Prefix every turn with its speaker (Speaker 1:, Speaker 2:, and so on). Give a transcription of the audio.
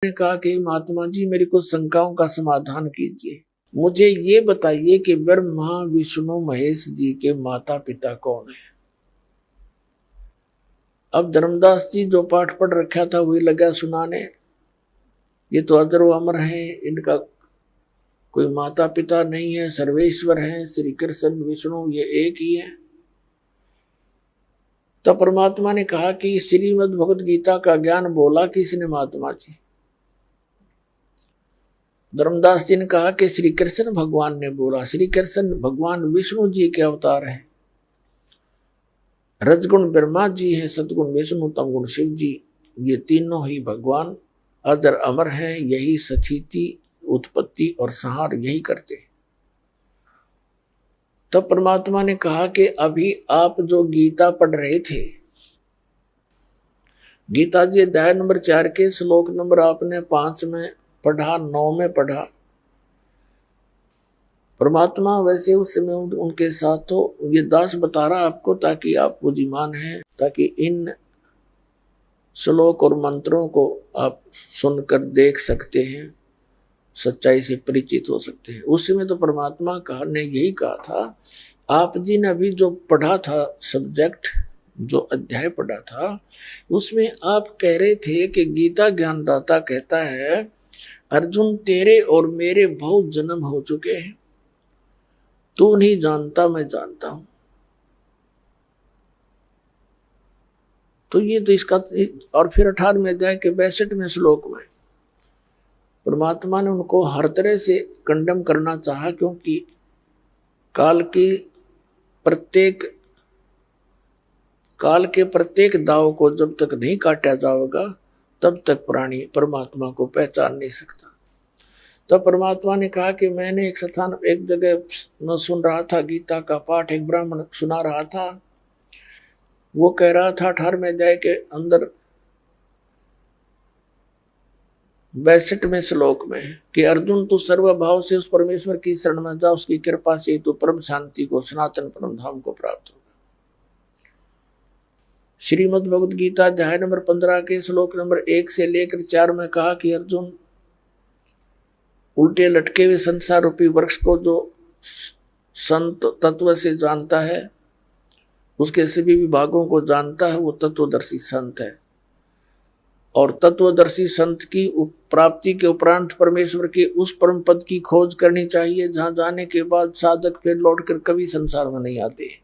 Speaker 1: ने कहा कि महात्मा जी मेरी कुछ शंकाओं का समाधान कीजिए, मुझे ये बताइए कि ब्रह्मा विष्णु महेश जी के माता पिता कौन है। अब धर्मदास जी जो पाठ पढ़ रखा था वही लगा सुनाने, ये तो अजर व अमर है, इनका कोई माता पिता नहीं है, सर्वेश्वर है, श्री कृष्ण विष्णु ये एक ही है। तो परमात्मा ने कहा कि श्रीमद् भगवत गीता का ज्ञान बोला किसने महात्मा जी। धर्मदास जी ने कहा कि श्री कृष्ण भगवान ने बोला। श्री कृष्ण भगवान विष्णु जी के अवतार हैं, रजगुण ब्रह्मा जी हैं, सतगुण विष्णु, तमगुण शिव जी, ये तीनों ही भगवान अजर अमर हैं, यही स्थिति उत्पत्ति और संहार यही करते हैं। तब परमात्मा ने कहा कि अभी आप जो गीता पढ़ रहे थे, गीता जी अध्याय नंबर 4 के श्लोक नंबर आपने 5 में पढ़ा, 9 में पढ़ा, परमात्मा वैसे उस समय उनके साथ तो ये दास बता रहा आपको ताकि आप बुद्धिमान हैं, ताकि इन श्लोक और मंत्रों को आप सुनकर देख सकते हैं, सच्चाई से परिचित हो सकते हैं। उस समय तो परमात्मा ने यही कहा था, आप जी ने अभी जो पढ़ा था सब्जेक्ट, जो अध्याय पढ़ा था, उसमें आप कह रहे थे कि गीता ज्ञानदाता कहता है अर्जुन तेरे और मेरे बहुत जन्म हो चुके हैं, तू नहीं जानता मैं जानता हूं। तो ये तो इसका, और फिर 18वें अध्याय के 62वें श्लोक में परमात्मा ने उनको हर तरह से कंडम करना चाहा, क्योंकि काल के प्रत्येक दाव को जब तक नहीं काटा जाएगा तब तक प्राणी परमात्मा को पहचान नहीं सकता। तब परमात्मा ने कहा कि मैंने एक जगह न सुन रहा था गीता का पाठ, एक ब्राह्मण सुना रहा था, वो कह रहा था 18वें अध्याय के अंदर 62वें श्लोक में कि अर्जुन तू सर्वभाव से उस परमेश्वर की शरण में जा, उसकी कृपा से तू परम शांति को, सनातन परम धाम को प्राप्त होगा। श्रीमद् भगवत गीता अध्याय नंबर 15 के श्लोक नंबर 1 से लेकर 4 में कहा कि अर्जुन उल्टे लटके हुए संसार रूपी वृक्ष को जो संत तत्व से जानता है, उसके सभी विभागों को जानता है, वो तत्वदर्शी संत है। और तत्वदर्शी संत की प्राप्ति के उपरांत परमेश्वर के उस परम पद की खोज करनी चाहिए जहां जाने के बाद साधक फिर लौटकर कभी संसार में नहीं आते।